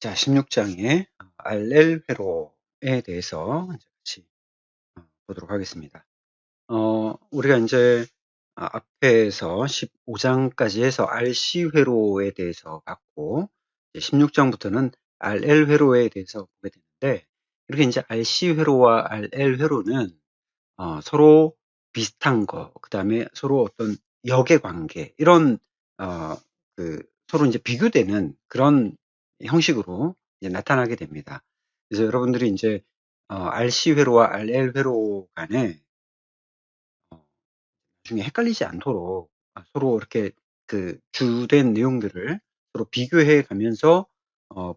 자, 16장의 RL 회로에 대해서 같이 보도록 하겠습니다. 우리가 이제 앞에서 15장까지 해서 RC 회로에 대해서 봤고, 16장부터는 RL 회로에 대해서 보게 되는데, 이렇게 이제 RC 회로와 RL 회로는 서로 비슷한 거, 그 다음에 서로 어떤 역의 관계, 이런 서로 이제 비교되는 그런 형식으로 이제 나타나게 됩니다. 그래서 여러분들이 이제 RC 회로와 RL 회로 간에 중에 헷갈리지 않도록 서로 이렇게 그 주된 내용들을 서로 비교해 가면서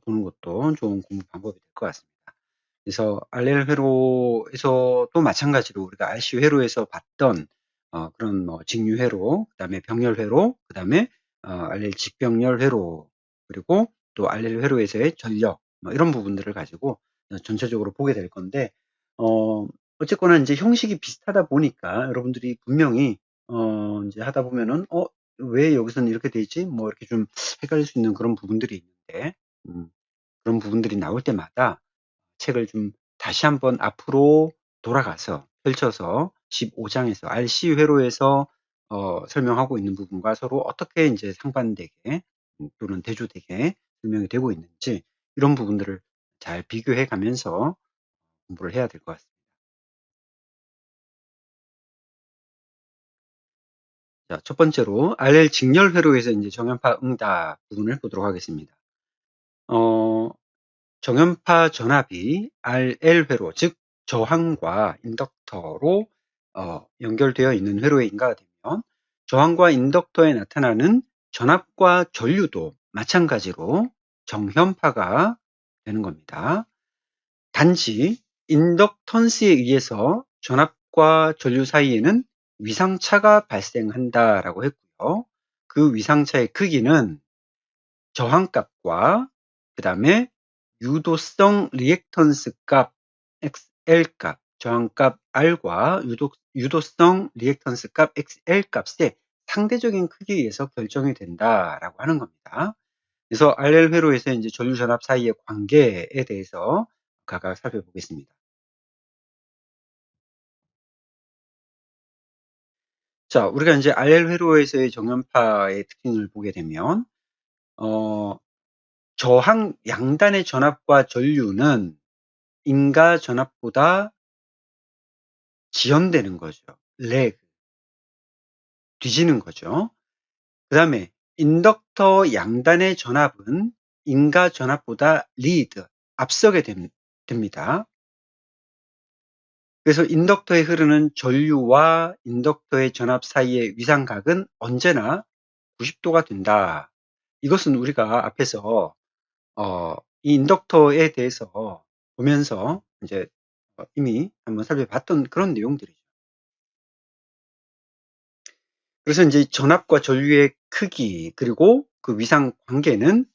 보는 것도 좋은 공부 방법이 될 것 같습니다. 그래서 RL 회로에서도 마찬가지로 우리가 RC 회로에서 봤던 그런 직류 회로, 그다음에 병렬 회로, 그다음에 RL 직병렬 회로, 그리고 또 RL 회로에서의 전력 이런 부분들을 가지고 전체적으로 보게 될 건데 어쨌거나 이제 형식이 비슷하다 보니까 여러분들이 분명히 이제 하다 보면은 왜 여기서는 이렇게 돼 있지? 뭐 이렇게 좀 헷갈릴 수 있는 그런 부분들이 있는데 그런 부분들이 나올 때마다 책을 좀 다시 한번 앞으로 돌아가서 펼쳐서 15장에서 RC 회로에서 설명하고 있는 부분과 서로 어떻게 이제 상반되게 또는 대조되게 설명이 되고 있는지 이런 부분들을 잘 비교해 가면서 공부를 해야 될 것 같습니다. 자, 첫 번째로 RL 직렬 회로에서 이제 정연파 응답 부분을 보도록 하겠습니다. 정연파 전압이 RL 회로, 즉 저항과 인덕터로 연결되어 있는 회로에 인가가 되면 저항과 인덕터에 나타나는 전압과 전류도 마찬가지로 정연파가 되는 겁니다. 단지 인덕턴스에 의해서 전압과 전류 사이에는 위상차가 발생한다라고 했고요. 그 위상차의 크기는 저항값과 그 다음에 유도성 리액턴스 값 XL 값, 저항값 R과 유도성 리액턴스 값 XL 값의 상대적인 크기에 의해서 결정이 된다라고 하는 겁니다. 그래서 RL 회로에서 이제 전류 전압 사이의 관계에 대해서 각각 살펴보겠습니다. 자, 우리가 이제 RL 회로에서의 정연파의 특징을 보게 되면 저항 양단의 전압과 전류는 인가 전압보다 지연되는 거죠. 렉, 뒤지는 거죠. 그 다음에 인덕터 양단의 전압은 인가 전압보다 리드, 앞서게 됩니다. 그래서 인덕터에 흐르는 전류와 인덕터의 전압 사이의 위상각은 언제나 90도가 된다. 이것은 우리가 앞에서 이 인덕터에 대해서 보면서 이제 이미 한번 살펴봤던 그런 내용들이죠. 그래서 이제 전압과 전류의 크기 그리고 그 위상 관계는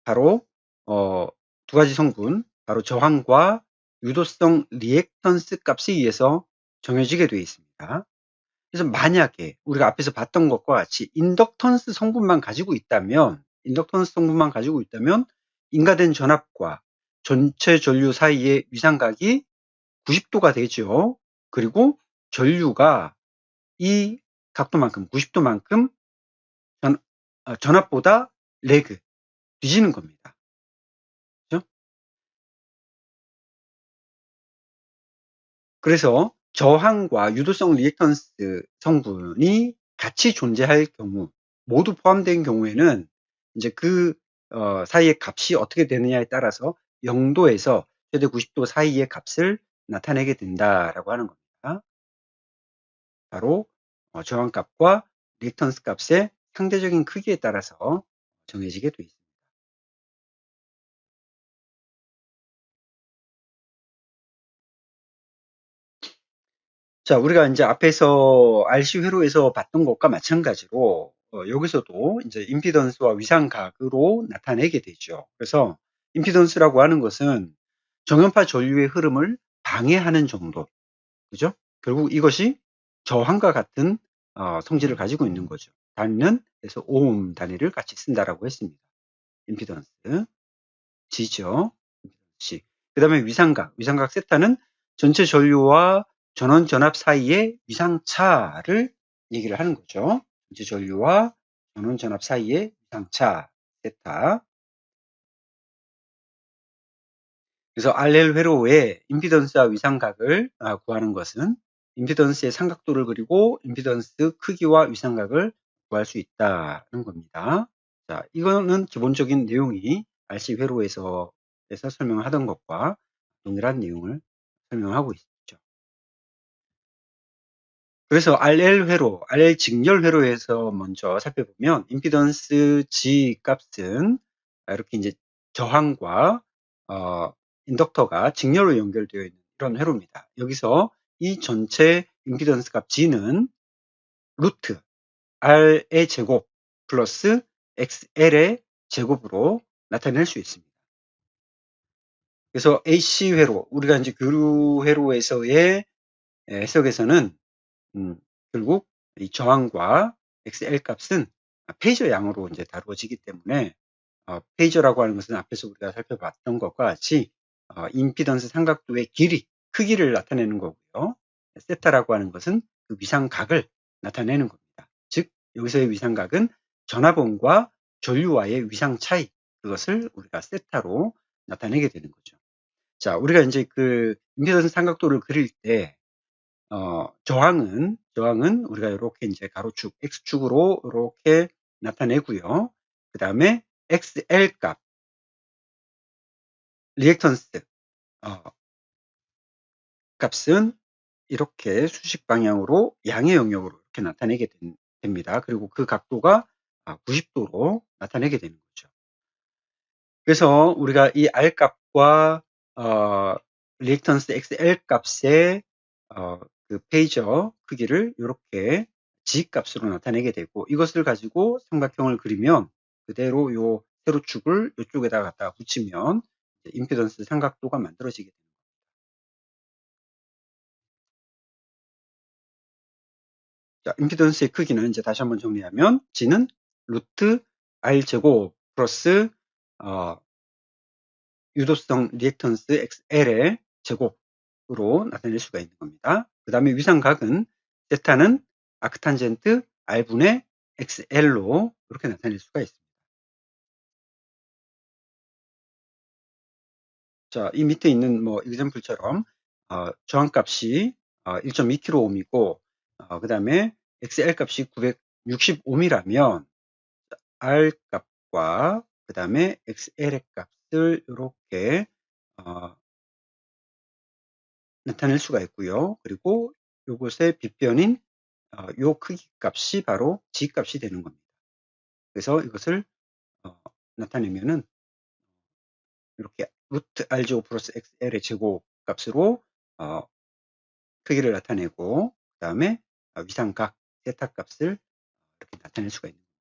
바로 두 가지 성분, 바로 저항과 유도성 리액턴스 값에 의해서 정해지게 되어 있습니다. 그래서 만약에 우리가 앞에서 봤던 것과 같이 인덕턴스 성분만 가지고 있다면 인가된 전압과 전체 전류 사이의 위상각이 90도가 되죠. 그리고 전류가 이 각도만큼 90도만큼 전압보다 레그 뒤지는 겁니다. 그렇죠? 그래서 저항과 유도성 리액턴스 성분이 같이 존재할 경우 모두 포함된 경우에는 이제 그 사이의 값이 어떻게 되느냐에 따라서 0도에서 최대 90도 사이의 값을 나타내게 된다라고 하는 겁니다. 바로 저항값과 리액턴스 값의 상대적인 크기에 따라서 정해지게 되어 있습니다. 자, 우리가 이제 앞에서 RC 회로에서 봤던 것과 마찬가지로 여기서도 이제 임피던스와 위상각으로 나타내게 되죠. 그래서 임피던스라고 하는 것은 정연파 전류의 흐름을 방해하는 정도, 그죠? 결국 이것이 저항과 같은 성질을 가지고 있는 거죠. 단위는 그래서 오hm 단위를 같이 쓴다라고 했습니다. 임피던스. G죠. G. 그 다음에 위상각 세타는 전체 전류와 전원 전압 사이의 위상차를 얘기를 하는 거죠. 전체 전류와 전원 전압 사이의 위상차, 세타. 그래서 RL 회로의 임피던스와 위상각을 구하는 것은 임피던스의 삼각도를 그리고 임피던스 크기와 위상각을 구할 수 있다는 겁니다. 자, 이거는 기본적인 내용이 RC 회로에서 설명하던 것과 동일한 내용을 설명하고 있죠. 그래서 RL 회로, RL 직렬 회로에서 먼저 살펴보면 임피던스 G 값은 이렇게 이제 저항과 인덕터가 직렬로 연결되어 있는 이런 회로입니다. 여기서 이 전체 임피던스 값 G는 루트 R의 제곱 플러스 XL의 제곱으로 나타낼 수 있습니다. 그래서 AC 회로, 우리가 이제 교류 회로에서의 해석에서는 결국 이 저항과 XL 값은 페이저 양으로 이제 다루어지기 때문에 페이저라고 하는 것은 앞에서 우리가 살펴봤던 것과 같이 임피던스 삼각도의 길이, 크기를 나타내는 거고요. 세타라고 하는 것은 그 위상각을 나타내는 겁니다. 즉 여기서의 위상각은 전압원과 전류와의 위상 차이, 그것을 우리가 세타로 나타내게 되는 거죠. 자, 우리가 이제 그 임피던스 삼각도를 그릴 때 저항은 우리가 이렇게 이제 가로축 X축으로 이렇게 나타내고요. 그 다음에 XL 값, 리액턴스 값은 이렇게 수직 방향으로 양의 영역으로 이렇게 나타내게 됩니다. 그리고 그 각도가 90도로 나타내게 되는 거죠. 그래서 우리가 이 R 값과 리액턴스 XL 값의 그 페이저 크기를 이렇게 G 값으로 나타내게 되고, 이것을 가지고 삼각형을 그리면 그대로 요 세로축을 이쪽에다 갖다가 붙이면 임피던스 삼각도가 만들어지게 됩니다. 자, 임피던스의 크기는 이제 다시 한번 정리하면 G는 루트 R 제곱 플러스 유도성 리액턴스 XL의 제곱으로 나타낼 수가 있는 겁니다. 그 다음에 위상각은 세타는 아크탄젠트 R분의 XL로 이렇게 나타낼 수가 있습니다. 자, 이 밑에 있는 뭐 example처럼 저항값이 1.2kΩ이고 그 다음에 XL 값이 960옴이라면 R 값과 그 다음에 XL의 값을 이렇게 나타낼 수가 있고요. 그리고 이것의 빗변인 요 크기 값이 바로 G 값이 되는 겁니다. 그래서 이것을 나타내면은 이렇게 루트 R 제곱 플러스 XL의 제곱 값으로 크기를 나타내고 그 다음에 위상각 세타 값을 이렇게 나타낼 수가 있는 겁니다.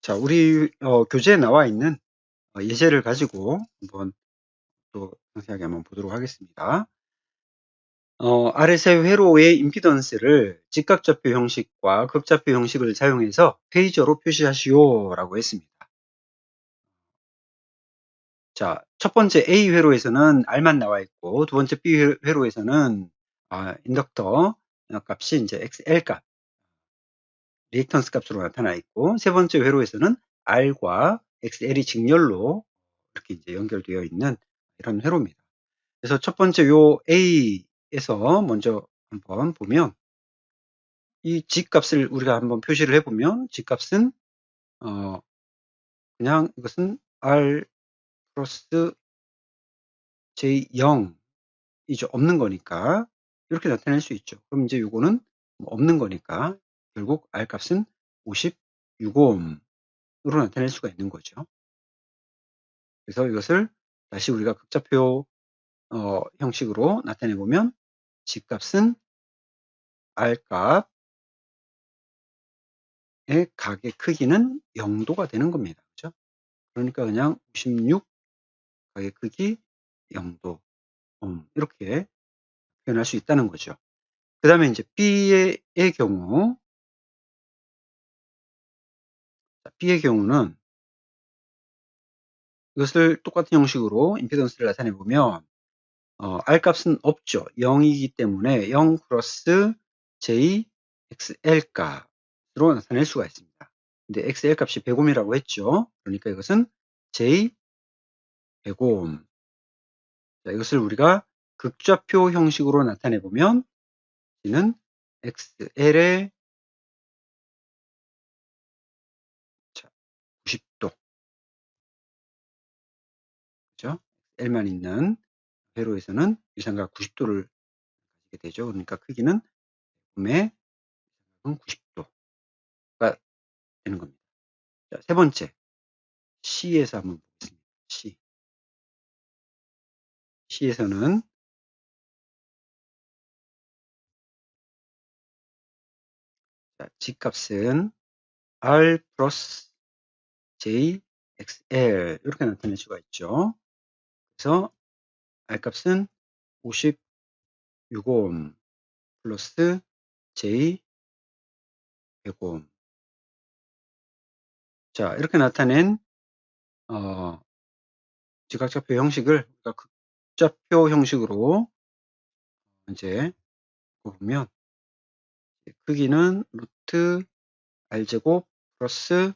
자, 우리 교재에 나와 있는 예제를 가지고 한번 또 상세하게 한번 보도록 하겠습니다. 아래세 회로의 임피던스를 직각좌표 형식과 극좌표 형식을 사용해서 페이저로 표시하시오 라고 했습니다. 자, 첫 번째 A 회로에서는 R만 나와 있고, 두 번째 B 회로에서는 인덕터 값이 이제 XL 값, 리액턴스 값으로 나타나 있고, 세 번째 회로에서는 R과 XL이 직렬로 이렇게 이제 연결되어 있는 이런 회로입니다. 그래서 첫 번째 요 A에서 먼저 한번 보면 이 G 값을 우리가 한번 표시를 해보면 G 값은 그냥 이것은 R 플러스 J0 이죠. 없는 거니까 이렇게 나타낼 수 있죠. 그럼 이제 요거는 없는 거니까 결국 R 값은 56옴으로 나타낼 수가 있는 거죠. 그래서 이것을 다시 우리가 극좌표 형식으로 나타내 보면 G 값은 R 값의 각의 크기는 0도가 되는 겁니다. 그렇죠? 그러니까 그냥 56 각의 크기 0도 이렇게 표현할 수 있다는 거죠. 그 다음에 이제 B의 경우, B의 경우는 이것을 똑같은 형식으로 임피던스를 나타내 보면 R 값은 없죠. 0이기 때문에 0 플러스 J XL 값으로 나타낼 수가 있습니다. 근데 XL 값이 100옴이라고 했죠. 그러니까 이것은 J 100옴. 자, 이것을 우리가 극좌표 형식으로 나타내 보면 G는 XL의 90도, 그죠? L만 있는 회로에서는 위상각 90도를 가지게 되죠. 그러니까 크기는 100옴의 90도가 되는 겁니다. 자, 세 번째, C에서 한번 보겠습니다. C에서는 G 값은 R 플러스 J XL 이렇게 나타낼 수가 있죠. 그래서 R 값은 56옴 플러스 J 100옴. 자, 이렇게 나타낸 지각좌표 형식을 극좌표 형식으로 이제 보면 크기는 루트 R제곱 플러스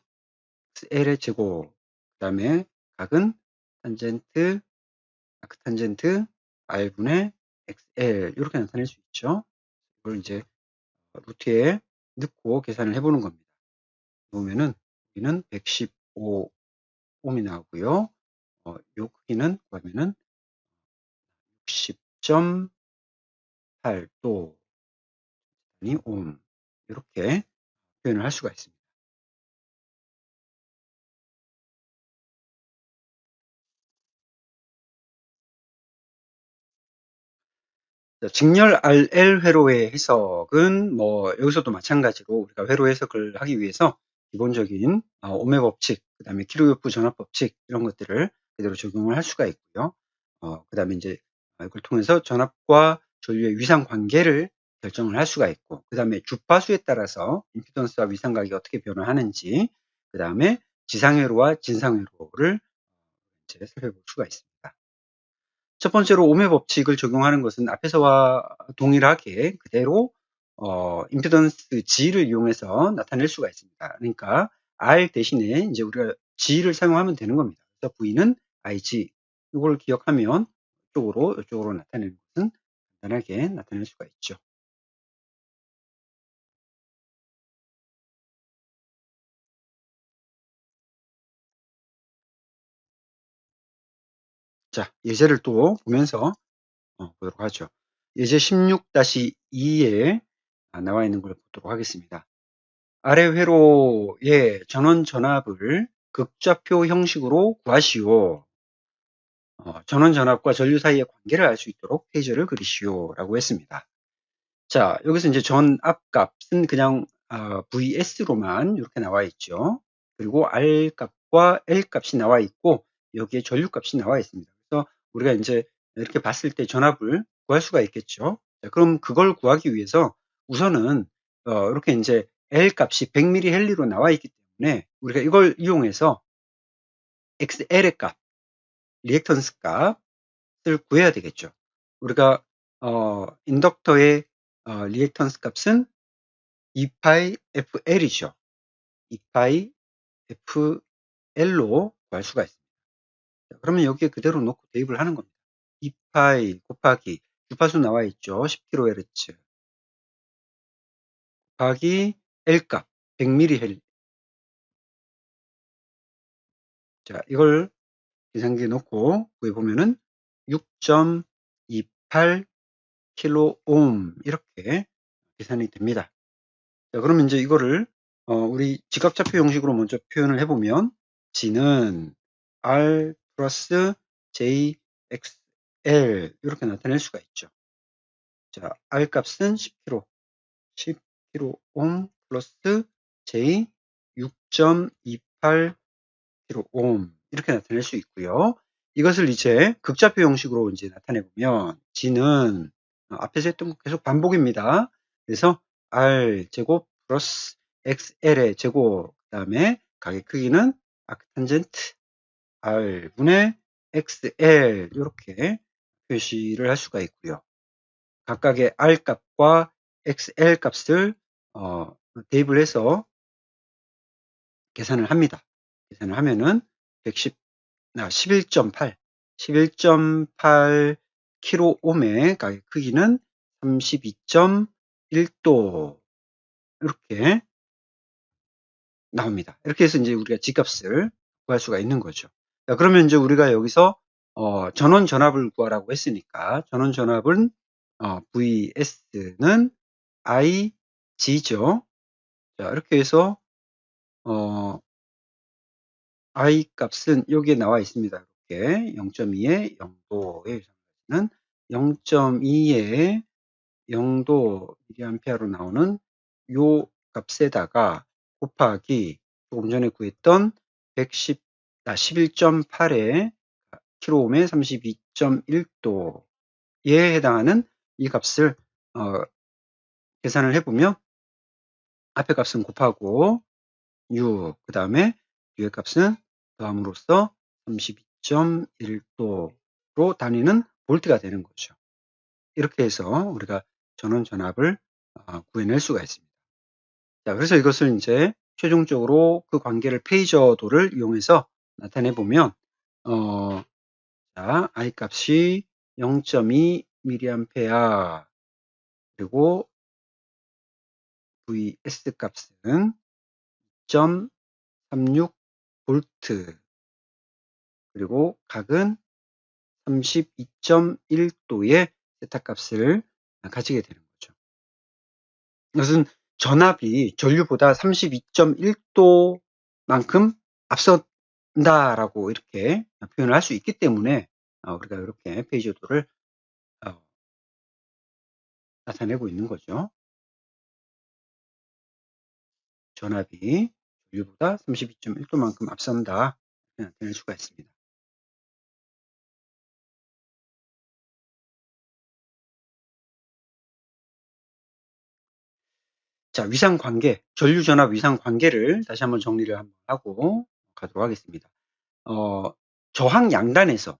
XL의 제곱, 그 다음에 각은 탄젠트, 아크탄젠트 R분의 XL 이렇게 나타낼 수 있죠. 이걸 이제 루트에 넣고 계산을 해보는 겁니다. 보면은 여기는 115옴이 나오고요. 요 크기는 구하면은 60.8도 옴 이렇게 표현을 할 수가 있습니다. 직렬 RL 회로의 해석은 여기서도 마찬가지로 우리가 회로 해석을 하기 위해서 기본적인 오메 법칙, 그 다음에 키르요프 전압 법칙 이런 것들을 그대로 적용을 할 수가 있고요. 그 다음에 이제 이걸 통해서 전압과 전류의 위상 관계를 결정을 할 수가 있고, 그 다음에 주파수에 따라서 임피던스와 위상각이 어떻게 변화하는지, 그 다음에 지상회로와 진상회로를 이제 살펴볼 수가 있습니다. 첫 번째로 오메 법칙을 적용하는 것은 앞에서와 동일하게 그대로 임피던스 G를 이용해서 나타낼 수가 있습니다. 그러니까 R 대신에 이제 우리가 G를 사용하면 되는 겁니다. 그래서 V는 IG 이걸 기억하면 이쪽으로 나타내는 것은 간단하게 나타낼 수가 있죠. 자, 예제를 또 보면서 보도록 하죠. 예제 16-2에 나와 있는 걸 보도록 하겠습니다. 아래 회로의 전원 전압을 극좌표 형식으로 구하시오. 전원 전압과 전류 사이의 관계를 알 수 있도록 페이지를 그리시오 라고 했습니다. 자, 여기서 이제 전압 값은 그냥 VS로만 이렇게 나와 있죠. 그리고 R 값과 L 값이 나와 있고 여기에 전류 값이 나와 있습니다. 그래서 우리가 이제 이렇게 봤을 때 전압을 구할 수가 있겠죠. 자, 그럼 그걸 구하기 위해서 우선은 이렇게 이제 L 값이 100mH로 나와 있기 때문에 우리가 이걸 이용해서 XL의 값, 리액턴스 값을 구해야 되겠죠. 우리가 인덕터의 리액턴스 값은 2파이 FL이죠. 2파이 FL로 구할 수가 있습니다. 그러면 여기에 그대로 놓고 대입을 하는 겁니다. 2파이 곱하기 주파수 나와 있죠. 10kHz 곱하기 L값 100mHz. 자, 이걸 계산기에 놓고 구해보면은 6.28 킬로옴 이렇게 계산이 됩니다. 자, 그러면 이제 이거를 우리 직각좌표 형식으로 먼저 표현을 해보면 G는 R 플러스 J XL 이렇게 나타낼 수가 있죠. 자, R 값은 10kg, 10kΩ 플러스 J 6.28 킬로옴 이렇게 나타낼 수 있고요. 이것을 이제 극좌표 형식으로 이제 나타내 보면 G는 앞에서 했던 거 계속 반복입니다. 그래서 R제곱 플러스 XL의 제곱, 그 다음에 각의 크기는 아크탄젠트 R분의 XL 이렇게 표시를 할 수가 있고요. 각각의 R 값과 XL 값을 대입을 해서 계산을 합니다. 계산을 하면은 11.8 킬로옴의 각의 크기는 32.1도 이렇게 나옵니다. 이렇게 해서 이제 우리가 G값을 구할 수가 있는 거죠. 자, 그러면 이제 우리가 여기서 전원 전압을 구하라고 했으니까 전원 전압은 VS는 IG죠. 자, 이렇게 해서 I 값은 여기에 나와 있습니다. 이렇게 0.2의 0도의 위상가치는 0.2의 0도 mA로 나오는 요 값에다가 곱하기 조금 전에 구했던 11.8의 킬로옴의 32.1도에 해당하는 이 값을 계산을 해보면 앞에 값은 곱하고 6, 그 다음에 뒤에 값은 더함으로써 32.1도로 다니는 볼트가 되는 거죠. 이렇게 해서 우리가 전원 전압을 구해낼 수가 있습니다. 자, 그래서 이것을 이제 최종적으로 그 관계를 페이저도를 이용해서 나타내 보면 자, I 값이 0.2 mA 그리고 VS 값은 2.36 볼트 그리고 각은 32.1도의 세타값을 가지게 되는 거죠. 이것은 전압이 전류보다 32.1도만큼 앞선다라고 이렇게 표현을 할 수 있기 때문에 우리가 이렇게 페이저도를 나타내고 있는 거죠. 전압이 전류보다 32.1도만큼 앞선다 이렇게 나타낼 수가 있습니다. 자, 위상관계, 전류전압 위상관계를 다시 한번 정리를 한번 하고 가도록 하겠습니다. 저항 양단에서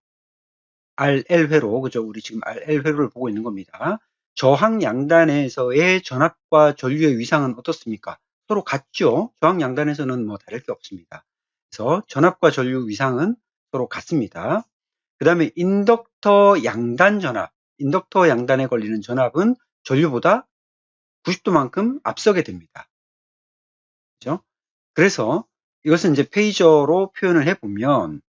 RL회로, 그죠? 우리 지금 RL회로를 보고 있는 겁니다. 저항 양단에서의 전압과 전류의 위상은 어떻습니까? 서로 같죠? 저항 양단에서는 뭐 다를 게 없습니다. 그래서 전압과 전류 위상은 서로 같습니다. 그 다음에 인덕터 양단 전압, 인덕터 양단에 걸리는 전압은 전류보다 90도만큼 앞서게 됩니다. 그죠? 그래서 이것은 이제 페이저로 표현을 해보면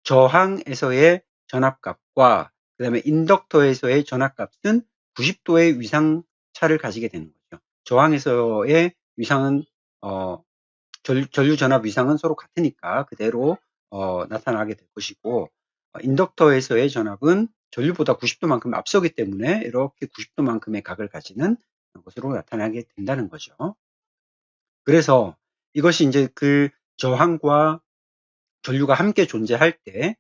저항에서의 전압값과 그 다음에 인덕터에서의 전압값은 90도의 위상차를 가지게 되는 거죠. 저항에서의 위상은 전류 전압 위상은 서로 같으니까 그대로 나타나게 될 것이고 인덕터에서의 전압은 전류보다 90도만큼 앞서기 때문에 이렇게 90도만큼의 각을 가지는 것으로 나타나게 된다는 거죠. 그래서 이것이 이제 그 저항과 전류가 함께 존재할 때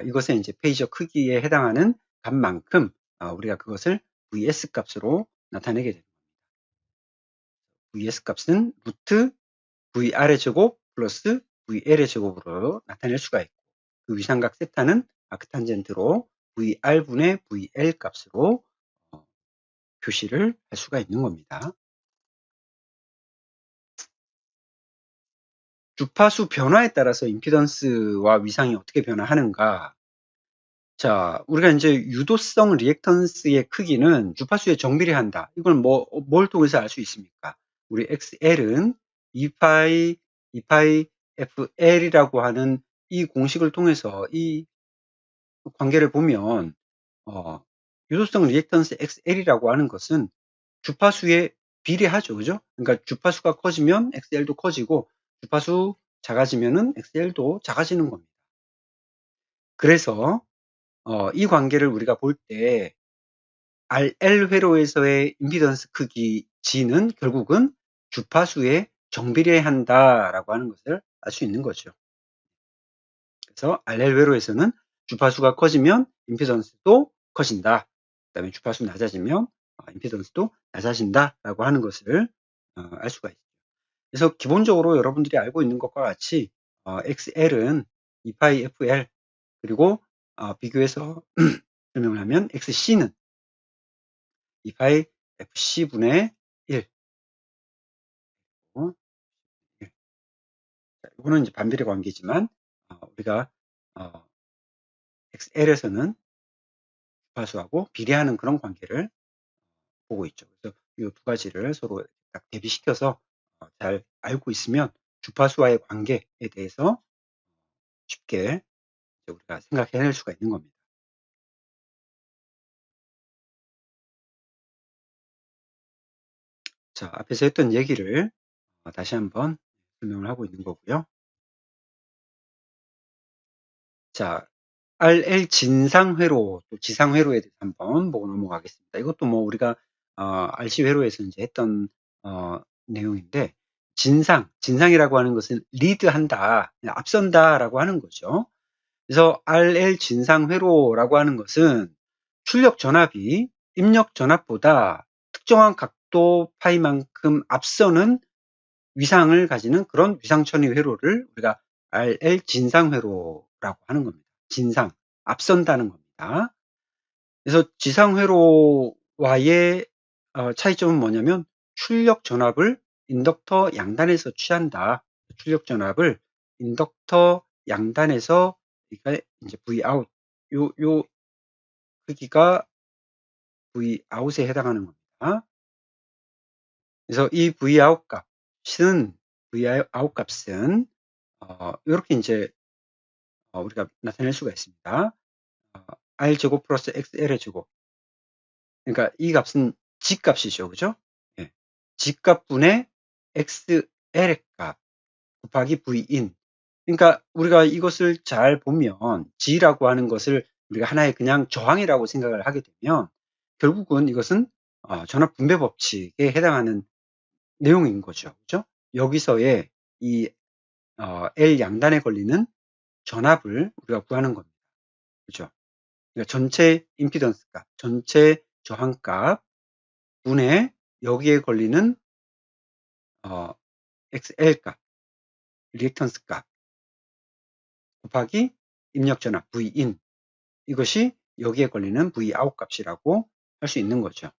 이것의 이제 페이저 크기에 해당하는 값만큼 우리가 그것을 VS 값으로 나타내게 됩니다. VS 값은 루트 VR의 제곱 플러스 VL의 제곱으로 나타낼 수가 있고 그 위상각 세타는 아크탄젠트로 VR분의 VL 값으로 표시를 할 수가 있는 겁니다. 주파수 변화에 따라서 임피던스와 위상이 어떻게 변화하는가? 자, 우리가 이제 유도성 리액턴스의 크기는 주파수에 정비례한다. 이걸 뭘 통해서 알 수 있습니까? 우리 XL은 2파이 FL이라고 하는 이 공식을 통해서 이 관계를 보면 유도성 리액턴스 XL이라고 하는 것은 주파수에 비례하죠. 그죠? 그러니까 주파수가 커지면 XL도 커지고 주파수 작아지면은 XL도 작아지는 겁니다. 그래서 이 관계를 우리가 볼 때 RL 회로에서의 임피던스 크기 G는 결국은 주파수에 정비례한다라고 하는 것을 알 수 있는 거죠. 그래서 RL 회로에서는 주파수가 커지면 임피던스도 커진다. 그 다음에 주파수 낮아지면 임피던스도 낮아진다라고 하는 것을 알 수가 있죠. 그래서 기본적으로 여러분들이 알고 있는 것과 같이 XL은 2파이 FL 그리고 비교해서 설명을 하면 XC는 2파이 FC분의 1. 이거는 이제 반비례 관계지만 우리가 XL에서는 주파수하고 비례하는 그런 관계를 보고 있죠. 그래서 이 두 가지를 서로 딱 대비시켜서 잘 알고 있으면 주파수와의 관계에 대해서 쉽게 우리가 생각해낼 수가 있는 겁니다. 자, 앞에서 했던 얘기를 다시 한번 설명을 하고 있는 거고요. 자, RL 진상회로 또 지상회로에 대해서 한번 보고 넘어가겠습니다. 이것도 뭐 우리가 RC 회로에서 이제 했던 내용인데 진상이라고 하는 것은 리드한다, 앞선다라고 하는 거죠. 그래서 RL 진상회로라고 하는 것은 출력 전압이 입력 전압보다 특정한 각도 파이만큼 앞서는 위상을 가지는 그런 위상천위 회로를 우리가 RL 진상회로라고 하는 겁니다. 진상, 앞선다는 겁니다. 그래서 지상회로와의 차이점은 뭐냐면 출력 전압을 인덕터 양단에서 취한다. 출력 전압을 인덕터 양단에서 그러니까 이제 V 아웃 요 크기가 V 아웃에 해당하는 겁니다. 그래서 이 V 아웃 값은 V 아웃 값은 이렇게 이제 우리가 나타낼 수가 있습니다. R 제곱 플러스 XL의 제곱. 그러니까 이 값은 G 값이죠. 그죠? 예. G 값분의 XL의 값 곱하기 V인. 그러니까 우리가 이것을 잘 보면 G라고 하는 것을 우리가 하나의 그냥 저항이라고 생각을 하게 되면 결국은 이것은 전압 분배 법칙에 해당하는 내용인 거죠. 그죠? 여기서의 이 L 양단에 걸리는 전압을 우리가 구하는 겁니다. 그죠? 그러니까 전체 임피던스 값, 전체 저항 값 분의 여기에 걸리는 XL 값, 리액턴스 값 곱하기 입력 전압 V인, 이것이 여기에 걸리는 V 아웃 값이라고 할 수 있는 거죠.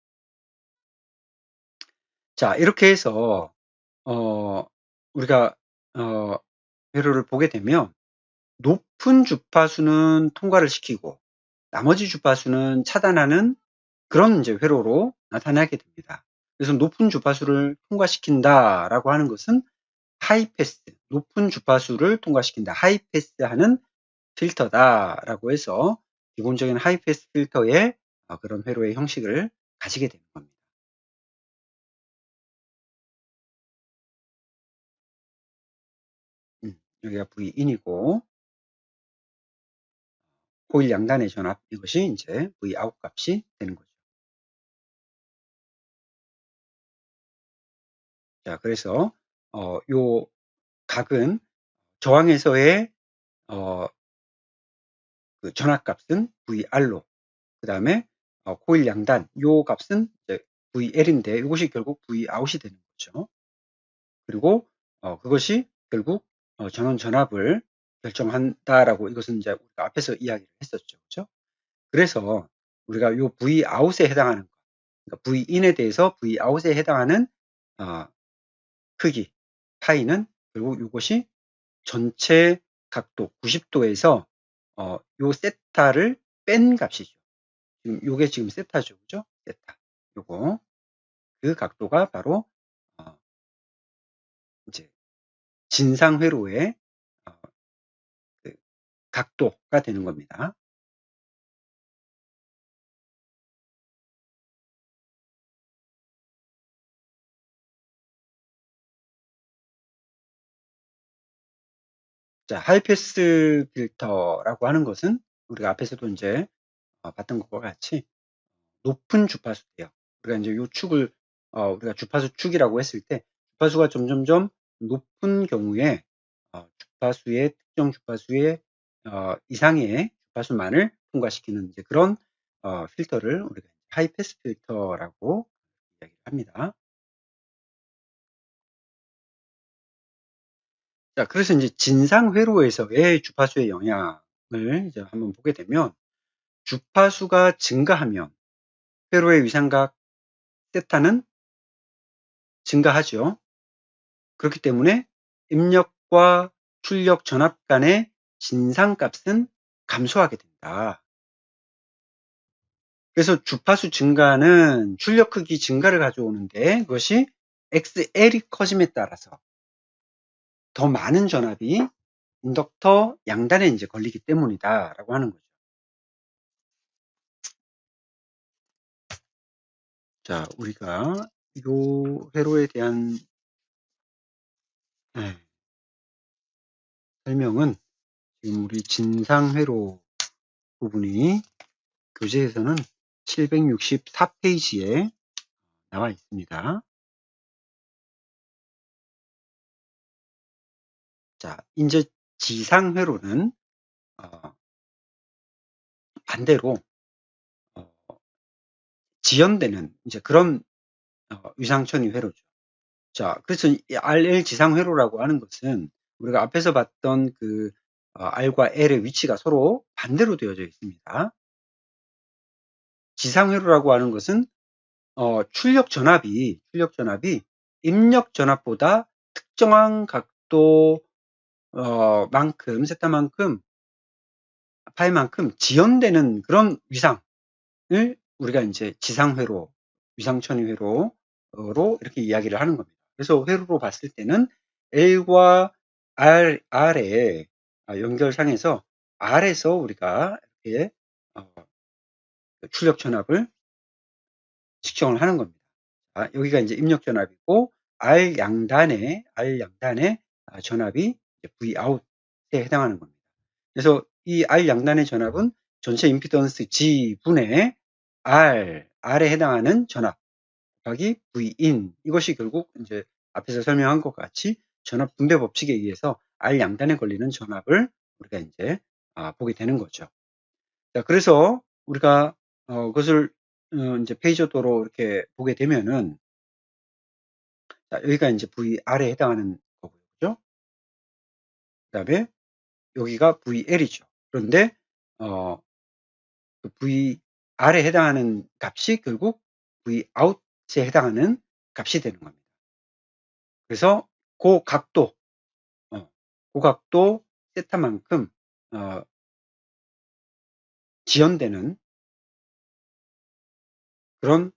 자, 이렇게 해서 우리가 회로를 보게 되면 높은 주파수는 통과를 시키고 나머지 주파수는 차단하는 그런 이제 회로로 나타나게 됩니다. 그래서 높은 주파수를 통과시킨다라고 하는 것은 하이패스, 높은 주파수를 통과시킨다, 하이패스하는 필터다라고 해서 기본적인 하이패스 필터의 그런 회로의 형식을 가지게 되는 겁니다. 여기가 V인이고 코일 양단의 전압, 이것이 이제 V 아웃 값이 되는 거죠. 자, 그래서 요 각은 저항에서의 그 전압값은 VR로, 그 다음에 코일 양단 요 값은 이제 VL인데 이것이 결국 V 아웃이 되는 거죠. 그리고 그것이 결국 전원 전압을 결정한다라고, 이것은 이제 우리가 앞에서 이야기를 했었죠. 그렇죠? 그래서 우리가 요 V 아웃에 해당하는 것, 그러니까 V 인에 대해서 V 아웃에 해당하는 크기 파이는 결국 이것이 전체 각도 90도에서 요 세타를 뺀 값이죠. 지금 요게 지금 세타죠. 그죠? 세타. 요거. 그 각도가 바로 이제 진상회로의 그 각도가 되는 겁니다. 자, 하이패스 필터라고 하는 것은 우리가 앞에서도 이제 봤던 것과 같이 높은 주파수예요. 우리가 이제 요 축을 우리가 주파수 축이라고 했을 때 주파수가 점점점 높은 경우에 주파수의 특정 주파수의 이상의 주파수만을 통과시키는 이제 그런 필터를 우리가 하이패스 필터라고 이야기를 합니다. 자, 그래서 이제 진상 회로에서의 주파수의 영향을 이제 한번 보게 되면, 주파수가 증가하면 회로의 위상각 세타는 증가하죠. 그렇기 때문에 입력과 출력 전압 간의 진상값은 감소하게 된다. 그래서 주파수 증가는 출력 크기 증가를 가져오는데, 그것이 XL이 커짐에 따라서 더 많은 전압이 인덕터 양단에 이제 걸리기 때문이다라고 하는 거죠. 자, 우리가 이 회로에 대한 설명은 지금 우리 진상회로 부분이 교재에서는 764페이지에 나와 있습니다. 자, 이제 지상회로는 반대로 지연되는 이제 그런 위상천위 회로죠. 자, 그래서 이 RL 지상회로라고 하는 것은 우리가 앞에서 봤던 그 R과 L의 위치가 서로 반대로 되어져 있습니다. 지상회로라고 하는 것은 출력 전압이 입력 전압보다 특정한 각도 만큼, 세타만큼, 파이만큼 지연되는 그런 위상을 우리가 이제 지상회로, 위상천위 회로로 이렇게 이야기를 하는 겁니다. 그래서 회로로 봤을 때는 L과 R의 연결상에서 R에서 우리가 이렇게 출력 전압을 측정을 하는 겁니다. 여기가 이제 입력 전압이고 R 양단의 전압이 Vout에 해당하는 겁니다. 그래서 이 R 양단의 전압은 전체 임피던스 G분의 R에 해당하는 전압 곱하기 Vin, 이것이 결국 이제 앞에서 설명한 것 같이 전압 분배 법칙에 의해서 R 양단에 걸리는 전압을 우리가 이제 보게 되는 거죠. 자, 그래서 우리가 그것을 이제 페이저도로 이렇게 보게 되면은, 자, 여기가 이제 VR에 해당하는 거고요. 그죠? 그 다음에 여기가 VL이죠. 그런데 그 VR에 해당하는 값이 결국 Vout에 해당하는 값이 되는 겁니다. 그래서 그 각도 세타만큼 지연되는 그런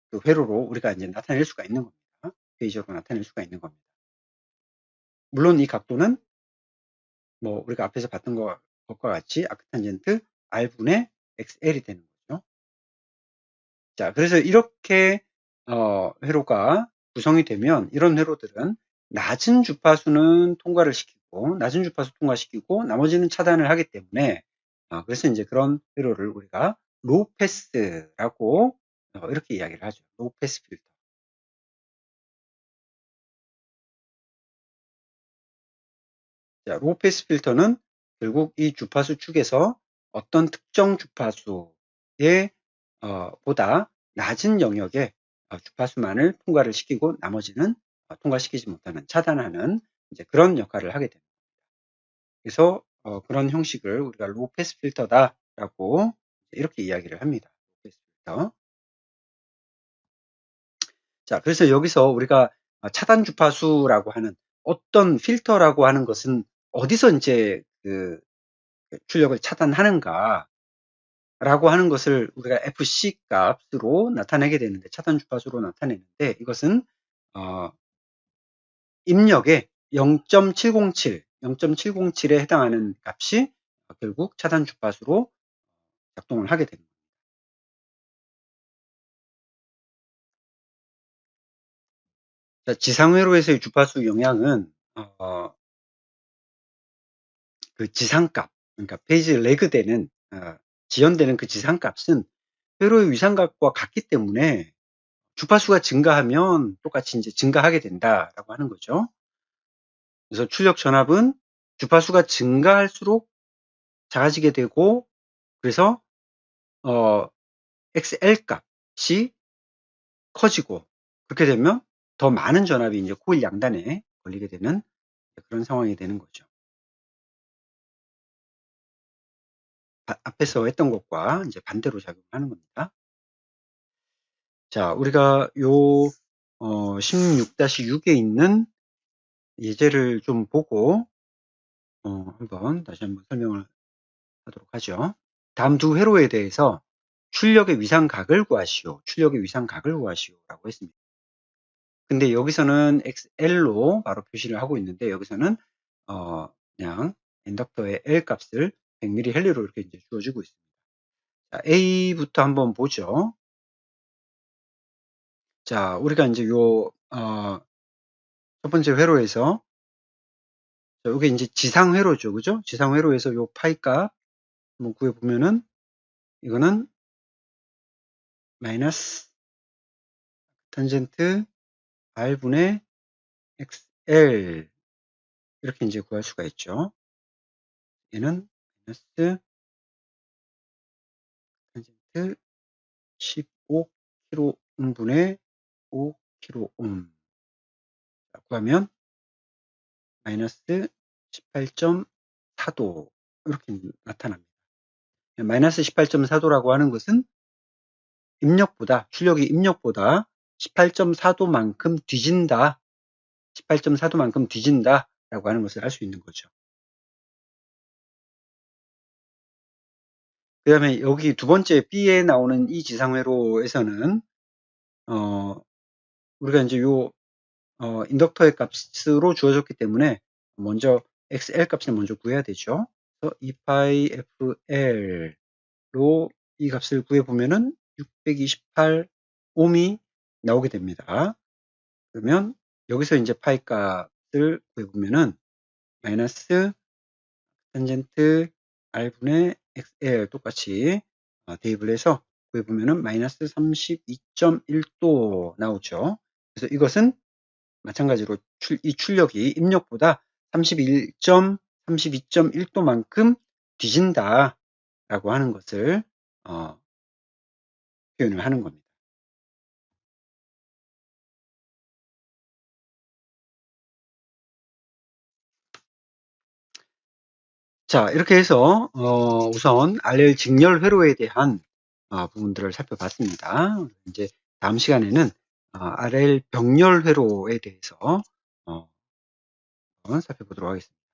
그 회로로 우리가 이제 나타낼 수가 있는 겁니다. 페이저로 나타낼 수가 있는 겁니다. 물론 이 각도는 뭐 우리가 앞에서 봤던 것과 같이 아크탄젠트 R분의 XL이 되는 거죠. 자, 그래서 이렇게 회로가 구성이 되면 이런 회로들은 낮은 주파수 통과시키고 나머지는 차단을 하기 때문에 그래서 이제 그런 회로를 우리가 로우 패스라고 이렇게 이야기를 하죠. 로우 패스 필터. 자, 로우 패스 필터는 결국 이 주파수 축에서 어떤 특정 주파수에 보다 낮은 영역의 주파수만을 통과를 시키고 나머지는 통과시키지 못하는, 차단하는 이제 그런 역할을 하게 됩니다. 그래서 그런 형식을 우리가 로우 패스 필터다라고 이렇게 이야기를 합니다. 로우 패스 필터. 자, 그래서 여기서 우리가 차단 주파수라고 하는 어떤 필터라고 하는 것은 어디서 이제 그 출력을 차단하는가 라고 하는 것을 우리가 FC 값으로 나타내게 되는데, 차단 주파수로 나타내는데, 이것은 입력의 0.707에 해당하는 값이 결국 차단 주파수로 작동을 하게 됩니다. 자, 지상회로에서의 주파수 영향은 그 지상값, 그러니까 페이지 레그되는 지연되는 그 지상값은 회로의 위상값과 같기 때문에 주파수가 증가하면 똑같이 이제 증가하게 된다라고 하는 거죠. 그래서 출력 전압은 주파수가 증가할수록 작아지게 되고, 그래서 XL 값이 커지고, 그렇게 되면 더 많은 전압이 이제 코일 양단에 걸리게 되는 그런 상황이 되는 거죠. 앞에서 했던 것과 이제 반대로 작용하는 겁니다. 자, 우리가 요 16-6에 있는 예제를 좀 보고 다시 한번 설명을 하도록 하죠. 다음 두 회로에 대해서 출력의 위상각을 구하시오. 출력의 위상각을 구하시오라고 했습니다. 근데 여기서는 XL로 바로 표시를 하고 있는데, 여기서는 그냥 인덕터의 L 값을 100mH 헬리로 이렇게 이제 주어지고 있습니다. 자, A부터 한번 보죠. 자, 우리가 이제 첫 번째 회로에서, 이게 이제 지상 회로죠. 그죠? 지상 회로에서 요 파이 값 한번 구해보면은, 이거는 마이너스 탄젠트 R분의 XL 이렇게 이제 구할 수가 있죠. 얘는 마이너스 탄젠트 15kΩ분의 5kΩ 구하면 마이너스 18.4도 이렇게 나타납니다. 마이너스 18.4도라고 하는 것은 출력이 입력보다 18.4도만큼 뒤진다. 18.4도만큼 뒤진다 라고 하는 것을 알 수 있는 거죠. 그 다음에 여기 두 번째 B에 나오는 이 지상회로에서는 우리가 이제 인덕터의 값으로 주어졌기 때문에 먼저 XL 값을 먼저 구해야 되죠. 그래서 2파이 FL로 이 값을 구해보면은 628 옴이 나오게 됩니다. 그러면 여기서 이제 파이 값을 구해보면은 마이너스 탄젠트 R분의 XL 똑같이 대입을 해서 구해보면은 마이너스 32.1도 나오죠. 그래서 이것은 마찬가지로 이 출력이 입력보다 32.1도만큼 뒤진다 라고 하는 것을 표현을 하는 겁니다. 자, 이렇게 해서 우선 RL 직렬 회로에 대한 부분들을 살펴봤습니다. 이제 다음 시간에는 RL 병렬 회로에 대해서 살펴보도록 하겠습니다.